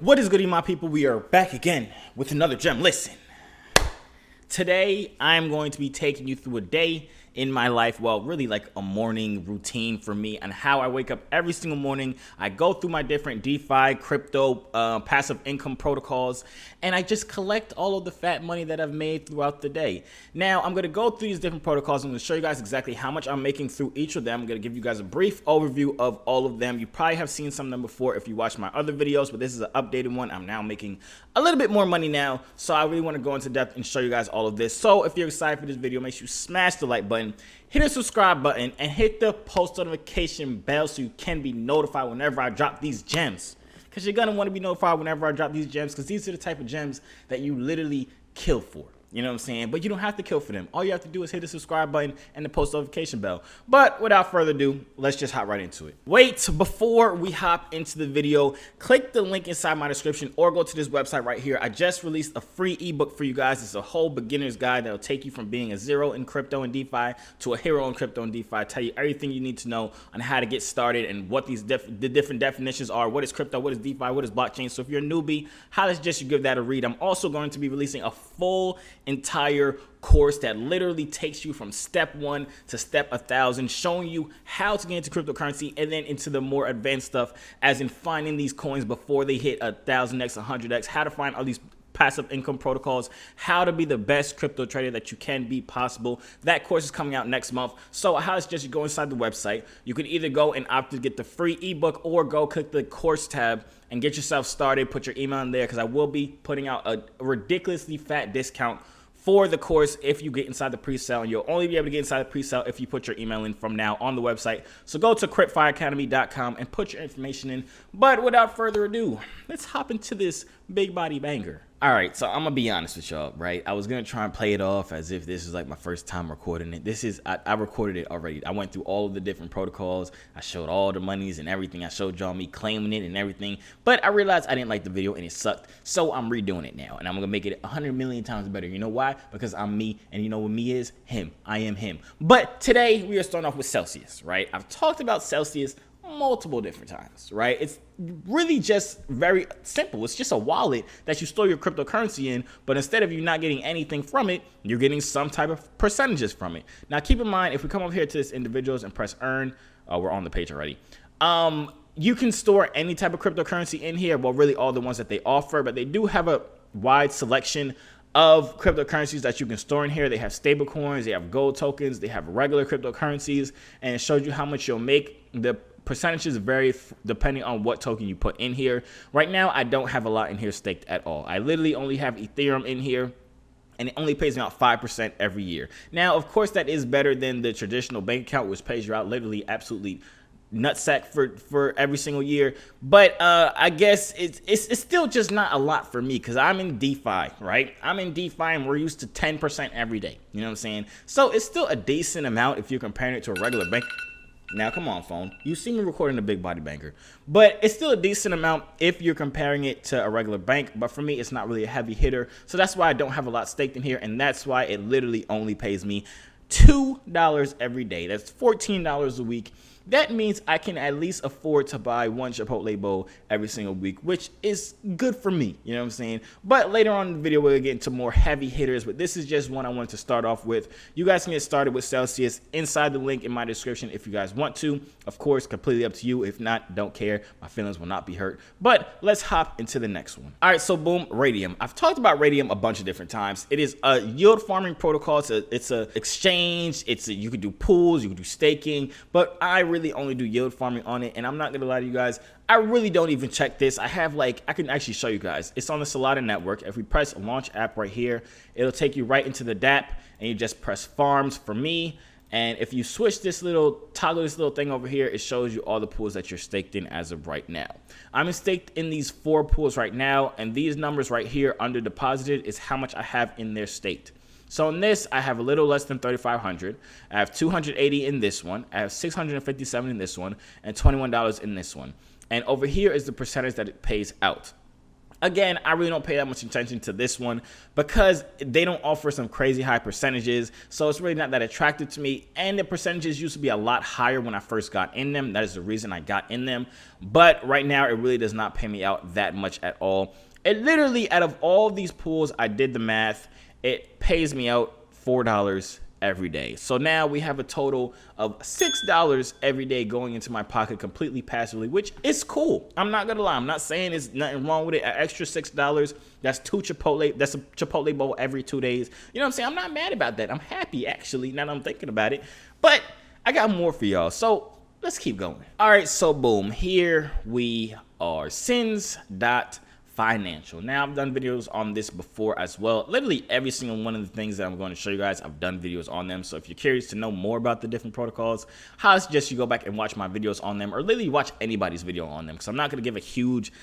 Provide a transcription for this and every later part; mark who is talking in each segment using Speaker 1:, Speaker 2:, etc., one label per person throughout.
Speaker 1: What is good, my people? We are back again with another gem. Listen, today I'm going to be taking you through a day in my life, well, really like a morning routine for me and how I wake up every single morning. I go through my different DeFi, crypto, passive income protocols, and I just collect all of the fat money that I've made throughout the day. Now, I'm going to go through these different protocols. I'm going to show you guys exactly how much I'm making through each of them. I'm going to give you guys a brief overview of all of them. You probably have seen some of them before if you watch my other videos, but this is an updated one. I'm now making a little bit more money now, so I really want to go into depth and show you guys all of this. So if you're excited for this video, make sure you smash the like button, hit the subscribe button, and hit the post notification bell so you can be notified whenever I drop these gems. Because you're going to want to be notified whenever I drop these gems, because these are the type of gems that you literally kill for. You know what I'm saying? But you don't have to kill for them. All you have to do is hit the subscribe button and the post notification bell. But without further ado, let's just hop right into it. Wait, before we hop into the video, click the link inside my description or go to this website right here. I just released a free ebook for you guys. It's a whole beginner's guide that'll take you from being a zero in crypto and DeFi to a hero in crypto and DeFi. Tell you everything you need to know on how to get started and what the different definitions are. What is crypto? What is DeFi? What is blockchain? So if you're a newbie, highly suggest you give that a read. I'm also going to be releasing a full entire course that literally takes you from step 1 to step 1,000, showing you how to get into cryptocurrency and then into the more advanced stuff, as in finding these coins before they hit 1,000x, 100x, how to find all these passive income protocols, how to be the best crypto trader that you can be possible. That course is coming out next month. So I highly suggest you go inside the website. You can either go and opt to get the free ebook or go click the course tab and get yourself started. Put your email in there, because I will be putting out a ridiculously fat discount for the course if you get inside the pre-sale, and you'll only be able to get inside the pre-sale if you put your email in from now on the website. So go to cryptfireacademy.com and put your information in. But without further ado, let's hop into this big body banger. All right, so I'm gonna be honest with y'all, right? I was gonna try and play it off as if this is like my first time recording it. I recorded it already. I went through all of the different protocols. I showed all the monies and everything. I showed y'all me claiming it and everything. But I realized I didn't like the video and it sucked. So I'm redoing it now, and I'm gonna make it 100 million times better. You know why? Because I'm me, and you know what me is? Him. I am him. But today we are starting off with Celsius, right? I've talked about Celsius multiple different times, right? It's really just very simple. It's just a wallet that you store your cryptocurrency in, but instead of you not getting anything from it, you're getting some type of percentages from it. Now, keep in mind, if we come over here to this individuals and press earn, we're on the page already. You can store any type of cryptocurrency in here. Well, really all the ones that they offer, but they do have a wide selection of cryptocurrencies that you can store in here. They have stable coins, they have gold tokens, they have regular cryptocurrencies, and it shows you how much you'll make. The percentages vary depending on what token you put in here. Right now, I don't have a lot in here staked at all. I literally only have Ethereum in here, and it only pays me out 5% every year. Now, of course, that is better than the traditional bank account, which pays you out literally absolutely nutsack for every single year. But I guess it's still just not a lot for me, because I'm in DeFi, right? I'm in DeFi, and we're used to 10% every day. You know what I'm saying? So it's still a decent amount if you're comparing it to a regular bank. Now, come on, phone. You see me recording a big body banger. But it's still a decent amount if you're comparing it to a regular bank. But for me, it's not really a heavy hitter. So that's why I don't have a lot staked in here. And that's why it literally only pays me $2 every day. That's $14 a week. That means I can at least afford to buy one Chipotle bowl every single week, which is good for me, you know what I'm saying? But later on in the video, we'll get into more heavy hitters, but this is just one I wanted to start off with. You guys can get started with Celsius inside the link in my description if you guys want to. Of course, completely up to you. If not, don't care. My feelings will not be hurt. But let's hop into the next one. All right, so boom, Radium. I've talked about Radium a bunch of different times. It is a yield farming protocol. It's a exchange. You can do pools, you can do staking, but I really only do yield farming on it. And I'm not gonna lie to you guys, I really don't even check this. I can actually show you guys. It's on the Solana network. If we press launch app right here, it'll take you right into the DApp, and you just press farms for me. And if you switch toggle this little thing over here, it shows you all the pools that you're staked in as of right now. I'm staked in these 4 pools right now, and these numbers right here under deposited is how much I have in there staked. So in this, I have a little less than 3,500. I have 280 in this one. I have 657 in this one, and $21 in this one. And over here is the percentage that it pays out. Again, I really don't pay that much attention to this one because they don't offer some crazy high percentages. So it's really not that attractive to me. And the percentages used to be a lot higher when I first got in them. That is the reason I got in them. But right now, it really does not pay me out that much at all. It literally, out of all these pools, I did the math, it pays me out $4 every day. So now we have a total of $6 every day going into my pocket completely passively, which is cool. I'm not gonna lie. I'm not saying there's nothing wrong with it. An extra $6, that's a Chipotle bowl every 2 days. You know what I'm saying? I'm not mad about that. I'm happy, actually, now that I'm thinking about it. But I got more for y'all. So let's keep going. All right, so boom, here we are. Sins.financial. Now, I've done videos on this before as well. Literally every single one of the things that I'm going to show you guys, I've done videos on them. So if you're curious to know more about the different protocols, I suggest you go back and watch my videos on them, or literally watch anybody's video on them, because I'm not going to give a huge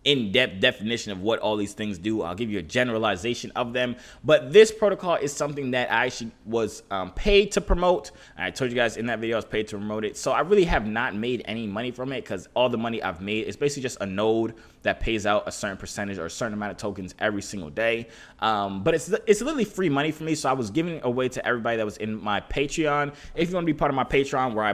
Speaker 1: in-depth definition of what all these things do. I'll give you a generalization of them, but this protocol is something that I actually was paid to promote. I told you guys in that video I was paid to promote it, so I really have not made any money from it, because all the money I've made is basically just a node that pays out a certain percentage or a certain amount of tokens every single day. But it's literally free money for me, so I was giving it away to everybody that was in my Patreon. If you want to be part of my Patreon, where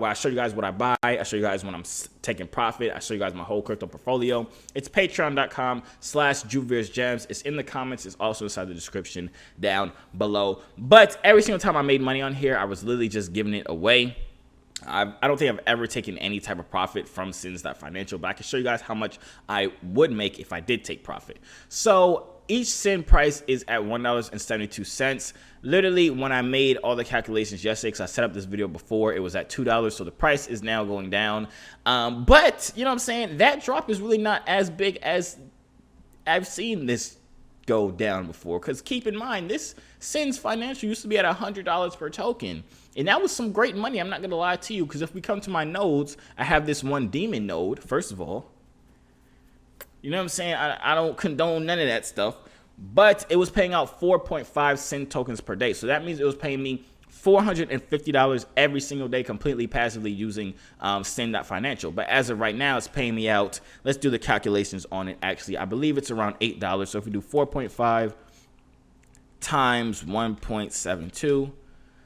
Speaker 1: I show you guys what I buy, I show you guys when I'm taking profit, I show you guys my whole crypto portfolio. It's patreon.com/JuversGems. It's in the comments. It's also inside the description down below. But every single time I made money on here, I was literally just giving it away. I don't think I've ever taken any type of profit from Sins.financial, but I can show you guys how much I would make if I did take profit. So each Sin price is at $1.72. Literally, when I made all the calculations yesterday, because I set up this video before, it was at $2, so the price is now going down. But, you know what I'm saying, that drop is really not as big as I've seen this go down before, because keep in mind, this Sins Financial used to be at $100 per token, and that was some great money. I'm not gonna lie to you, because if we come to my nodes, I have this one demon node. First of all, you know what I'm saying, I don't condone none of that stuff, but it was paying out 4.5 Sin tokens per day, so that means it was paying me $450 every single day completely passively using Sin.financial. But as of right now, it's paying me out, let's do the calculations on it. Actually, I believe it's around $8. So if we do 4.5 times 1.72,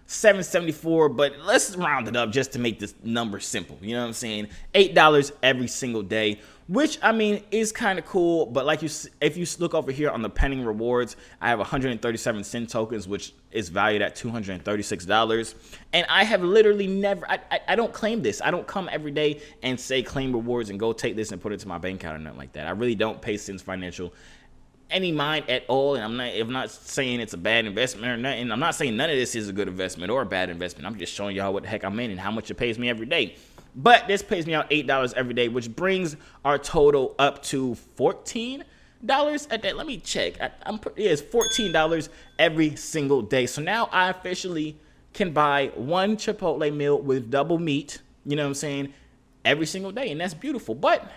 Speaker 1: 774, but let's round it up just to make this number simple. You know what I'm saying? $8 every single day, which, I mean, is kind of cool. But like if you look over here on the pending rewards, I have 137 Sin tokens, which is valued at $236. And I have literally never, I don't claim this. I don't come every day and say claim rewards and go take this and put it to my bank account or nothing like that. I really don't pay Sins Financial any mind at all, and I'm not saying it's a bad investment or nothing. I'm not saying none of this is a good investment or a bad investment. I'm just showing y'all what the heck I'm in and how much it pays me every day. But this pays me out $8 every day, which brings our total up to $14 a day. Let me check. It's $14 every single day. So now I officially can buy one Chipotle meal with double meat, you know what I'm saying, every single day, and that's beautiful. But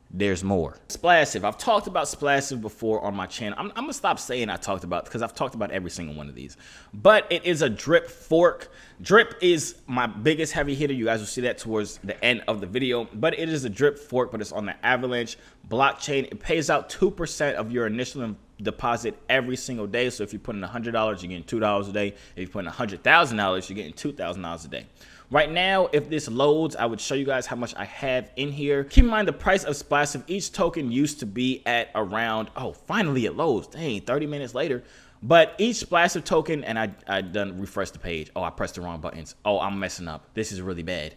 Speaker 1: there's more. Splashif. I've talked about Splashif before on my channel. I'm gonna stop saying I talked about, because I've talked about every single one of these. But it is a drip fork. Drip is my biggest heavy hitter. You guys will see that towards the end of the video. But it is a drip fork, but it's on the Avalanche blockchain. It pays out 2% of your initial deposit every single day. So if you put in $100, you're getting $2 a day. If you put in $100,000, you're getting $2,000 a day. Right now, if this loads, I would show you guys how much I have in here. Keep in mind the price of Splashif. Each token used to be at around, oh, finally it loads. Dang, 30 minutes later. But each Splashif token, and I done refreshed the page. Oh, I pressed the wrong buttons. Oh, I'm messing up. This is really bad.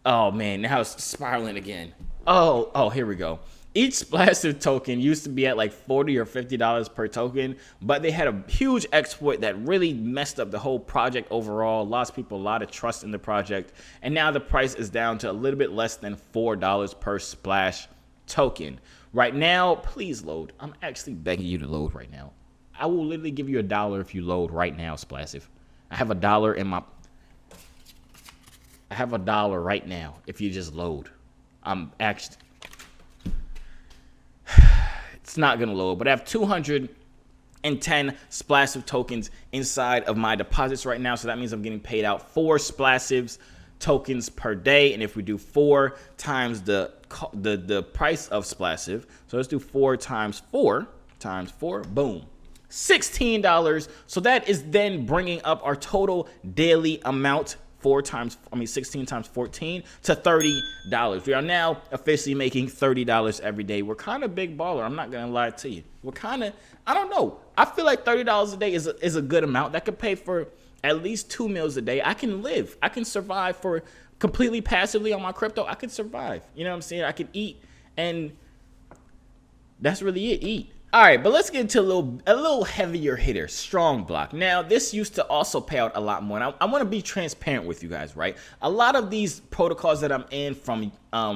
Speaker 1: Oh, man, now it's spiraling again. Oh, here we go. Each Splashif token used to be at like $40 or $50 per token, but they had a huge exploit that really messed up the whole project overall, lost people a lot of trust in the project, and now the price is down to a little bit less than $4 per Splash token. Right now, please load. I'm actually begging you to load right now. I will literally give you $1 if you load right now, Splashif. I have $1 in my... I have $1 right now if you just load. I'm actually... It's not gonna load, but I have 210 Splashif tokens inside of my deposits right now, so that means I'm getting paid out 4 Splashifs tokens per day. And if we do 4 times the price of Splashif, so let's do 4 times 4 times 4, boom, $16. So that is then bringing up our total daily amount 16 times 14 to $30. We are now officially making $30 every day. We're kind of big baller. I'm not gonna lie to you. We're kind of, I don't know. I feel like $30 a day is a good amount that could pay for at least 2 meals a day. I can live. I can survive for completely passively on my crypto. I can survive. You know what I'm saying? I can eat, and that's really it. Eat. All right, but let's get into a little heavier hitter, Strongblock. Now, this used to also pay out a lot more, and I want to be transparent with you guys, right? A lot of these protocols that I'm in, from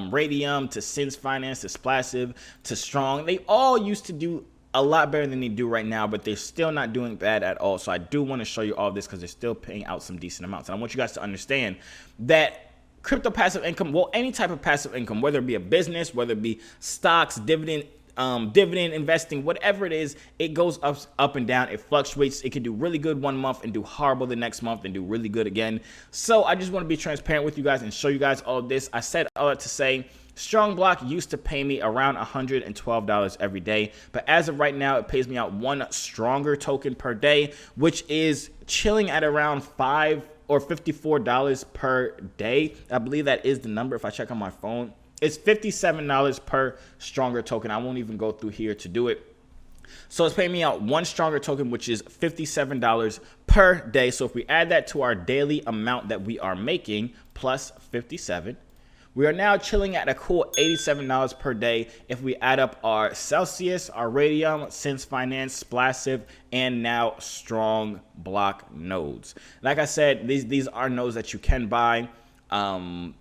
Speaker 1: Radium to Sense Finance to Splashif to Strong, they all used to do a lot better than they do right now, but they're still not doing bad at all. So I do want to show you all this because they're still paying out some decent amounts. And I want you guys to understand that crypto passive income, well, any type of passive income, whether it be a business, whether it be stocks, dividend investing, whatever it is, it goes up and down. It fluctuates. It can do really good one month and do horrible the next month and do really good again. So I just want to be transparent with you guys and show you guys all of this. I said all that to say Strongblock used to pay me around $112 every day, but as of right now, it pays me out 1 stronger token per day, which is chilling at around $5 or $54 per day. I believe that is the number if I check on my phone. It's $57 per stronger token. I won't even go through here to do it. So it's paying me out 1 stronger token, which is $57 per day. So if we add that to our daily amount that we are making, plus 57, we are now chilling at a cool $87 per day if we add up our Celsius, our Radium, Sense Finance, Splashif, and now Strongblock nodes. Like I said, these are nodes that you can buy. I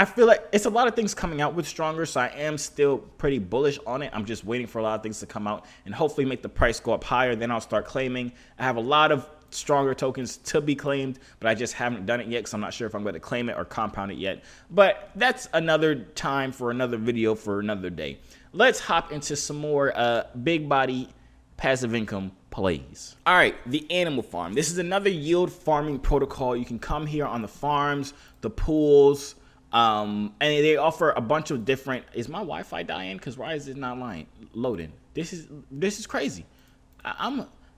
Speaker 1: feel like it's a lot of things coming out with Stronger, so I am still pretty bullish on it. I'm just waiting for a lot of things to come out and hopefully make the price go up higher. Then I'll start claiming. I have a lot of Stronger tokens to be claimed, but I just haven't done it yet because I'm not sure if I'm going to claim it or compound it yet. But that's another time for another video for another day. Let's hop into some more big body passive income plays. All right, the animal farm. This is another yield farming protocol. You can come here on the farms, the pools, and they offer a bunch of different. Is my Wi-Fi dying? Because why is it not loading? This is crazy.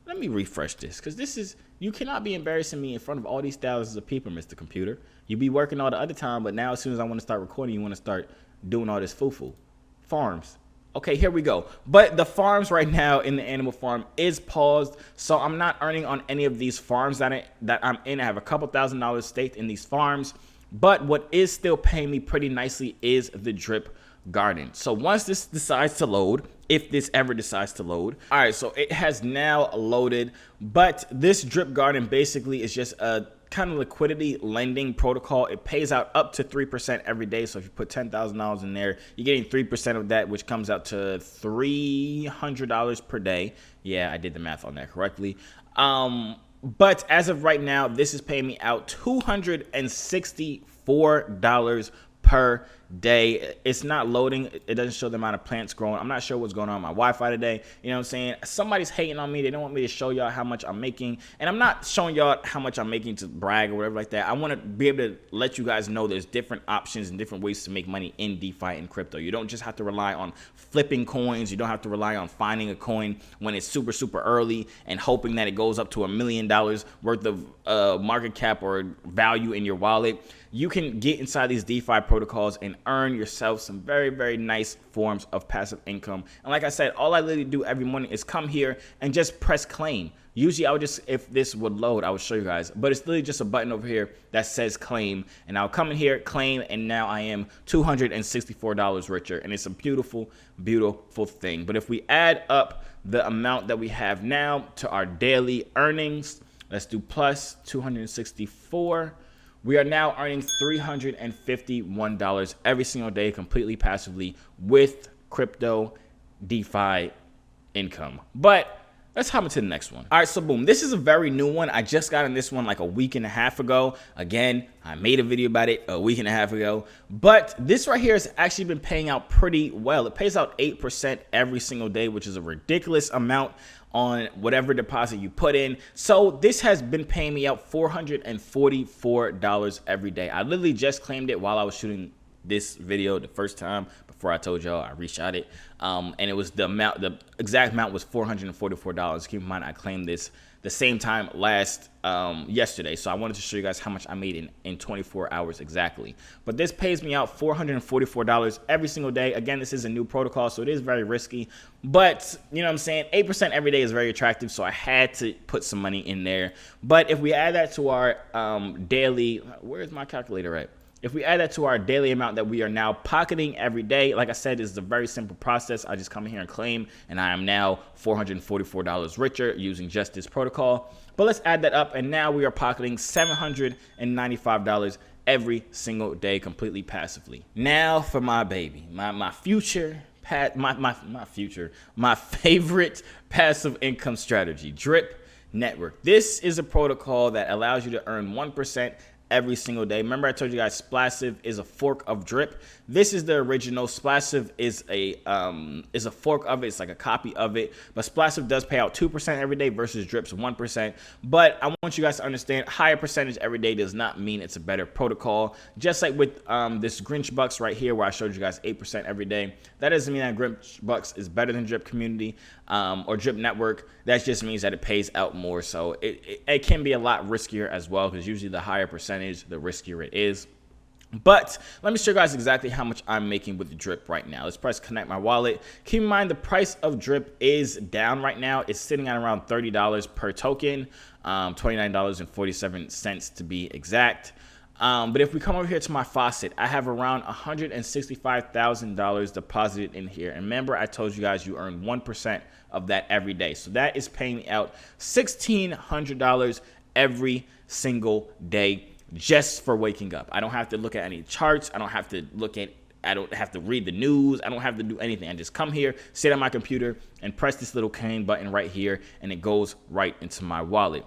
Speaker 1: Let me refresh this, because you cannot be embarrassing me in front of all these thousands of people, Mr. Computer. You be working all the other time, but now as soon as I want to start recording, you want to start doing all this foo-foo. Farms. Okay, here we go. But the farms right now in the animal farm is paused, so I'm not earning on any of these farms that I'm in. I have a couple $1,000s staked in these farms, but what is still paying me pretty nicely is the drip garden. So once this decides to load, if this ever decides to load, all right, so it has now loaded, but this drip garden basically is just a kind of liquidity lending protocol. It pays out up to 3% every day. So if you put $10,000 in there, you're getting 3% of that, which comes out to $300 per day. Yeah, I did the math on that correctly. But as of right now, this is paying me out $264 per day. It's not loading. It doesn't show the amount of plants growing. I'm not sure what's going on with my Wi-Fi today. You know what I'm saying? Somebody's hating on me. They don't want me to show y'all how much I'm making. And I'm not showing y'all how much I'm making to brag or whatever like that. I want to be able to let you guys know there's different options and different ways to make money in DeFi and crypto. You don't just have to rely on flipping coins. You don't have to rely on finding a coin when it's super, super early and hoping that it goes up to $1 million worth of market cap or value in your wallet. You can get inside these DeFi protocols and earn yourself some very, very nice forms of passive income. And like I said, all I literally do every morning is come here and just press claim. Usually I would just, if this would load, I would show you guys, but it's literally just a button over here that says claim, and I'll come in here, claim, and now I am $264 richer, and it's a beautiful, beautiful thing. But if we add up the amount that we have now to our daily earnings, let's do plus 264. We are now earning $351 every single day completely passively with crypto DeFi income. But Let's hop into the next one. All right, so boom, this is a very new one. I just got in this one like a week and a half ago. Again, I made a video about it a week and a half ago, but this right here has actually been paying out pretty well. It pays out 8% every single day, which is a ridiculous amount on whatever deposit you put in. So this has been paying me out $444 every day. I literally just claimed it while I was shooting this video the first time. Before I told y'all I reshot it, and it was the amount, the exact amount was $444. Keep in mind I claimed this the same time yesterday, so I wanted to show you guys how much I made in 24 hours exactly. But this pays me out $444 every single day. Again, this is a new protocol, so it is very risky, but you know what I'm saying, 8% every day is very attractive, so I had to put some money in there. But if we add that to our daily, where's my calculator at? If we add that to our daily amount that we are now pocketing every day, like I said, it's a very simple process. I just come in here and claim, and I am now $444 richer using just this protocol. But let's add that up, and now we are pocketing $795 every single day completely passively. Now for my baby, my favorite passive income strategy, Drip Network. This is a protocol that allows you to earn 1% every single day. Remember I told you guys Splashif is a fork of Drip. This is the original. Splashif is a fork of it. It's like a copy of it. But Splashif does pay out 2% every day versus Drip's 1%. But I want you guys to understand, higher percentage every day does not mean it's a better protocol. Just like with this Grimbox right here where I showed you guys 8% every day. That doesn't mean that Grimbox is better than Drip Community or Drip Network. That just means that it pays out more. So it can be a lot riskier as well, because usually the higher percentage, the riskier it is. But let me show you guys exactly how much I'm making with the Drip right now. Let's press connect my wallet. Keep in mind the price of Drip is down right now. It's sitting at around $30 per token, $29.47 to be exact. But if we come over here to my faucet, I have around $165,000 deposited in here. And remember, I told you guys you earn 1% of that every day. So that is paying me out $1,600 every single day just for waking up. I don't have to look at any charts. I don't have to read the news. I don't have to do anything. I just come here, sit on my computer, and press this little claim button right here, and it goes right into my wallet.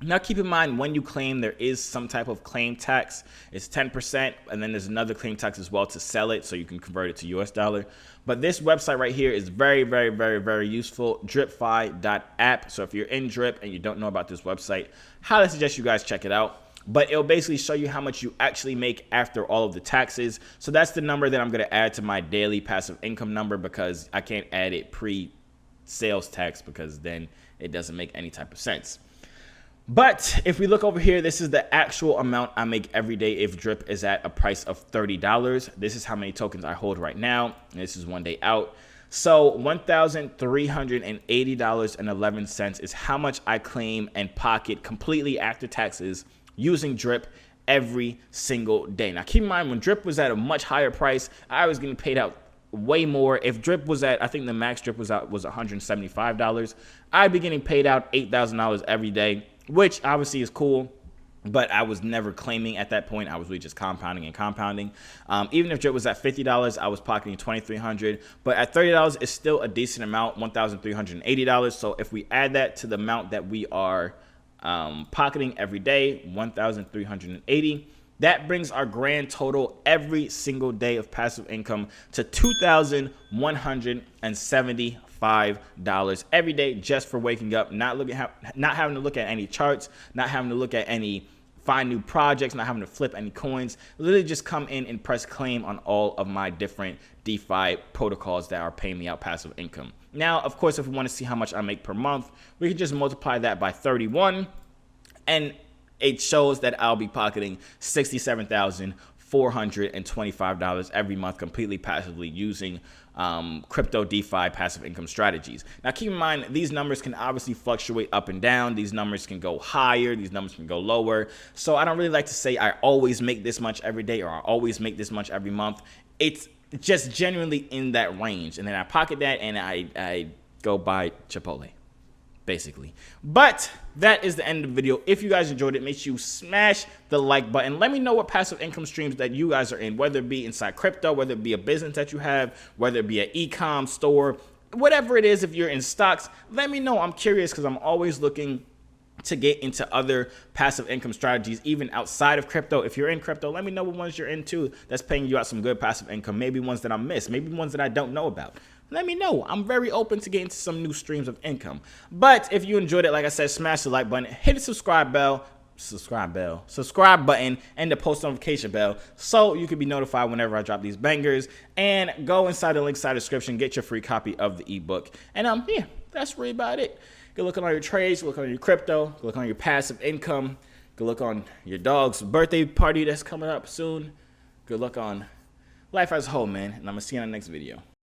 Speaker 1: Now, keep in mind, when you claim, there is some type of claim tax. It's 10%, and then there's another claim tax as well to sell it, so you can convert it to US dollar. But this website right here is very, very, very, very useful, dripfi.app. So if you're in Drip and you don't know about this website, highly suggest you guys check it out. But it'll basically show you how much you actually make after all of the taxes. So that's the number that I'm going to add to my daily passive income number, because I can't add it pre-sales tax, because then it doesn't make any type of sense. But if we look over here, this is the actual amount I make every day if Drip is at a price of $30. This is how many tokens I hold right now. And this is 1 day out. So $1,380.11 is how much I claim and pocket completely after taxes using Drip every single day. Now, keep in mind, when Drip was at a much higher price, I was getting paid out way more. If Drip was at, I think the max Drip was $175, I'd be getting paid out $8,000 every day, which obviously is cool, but I was never claiming at that point. I was really just compounding and compounding. Even if Drip was at $50, I was pocketing $2,300, but at $30, it's still a decent amount, $1,380. So if we add that to the amount that we are pocketing every day, $1,380, that brings our grand total every single day of passive income to $2,175 every day just for waking up, not having to look at any charts, not having to look at any find new projects, not having to flip any coins. Literally just come in and press claim on all of my different DeFi protocols that are paying me out passive income. Now, of course, if we want to see how much I make per month, we can just multiply that by 31, and it shows that I'll be pocketing $67,425 every month completely passively using crypto DeFi passive income strategies. Now, keep in mind, these numbers can obviously fluctuate up and down. These numbers can go higher. These numbers can go lower. So I don't really like to say I always make this much every day or I always make this much every month. It's just genuinely in that range. And then I pocket that and I go buy Chipotle, basically. But that is the end of the video. If you guys enjoyed it, make sure you smash the like button. Let me know what passive income streams that you guys are in, whether it be inside crypto, whether it be a business that you have, whether it be an e-com store, whatever it is, if you're in stocks, let me know. I'm curious because I'm always looking to get into other passive income strategies, even outside of crypto. If you're in crypto, let me know what ones you're into that's paying you out some good passive income. Maybe ones that I missed, maybe ones that I don't know about. Let me know. I'm very open to getting to some new streams of income. But if you enjoyed it, like I said, smash the like button, hit the subscribe button, and the post notification bell so you can be notified whenever I drop these bangers. And go inside the link inside the description, get your free copy of the ebook. And yeah, that's really about it. Go look on your trades, look on your crypto, look on your passive income, go look on your dog's birthday party that's coming up soon. Good luck on life as a whole, man. And I'm gonna see you in the next video.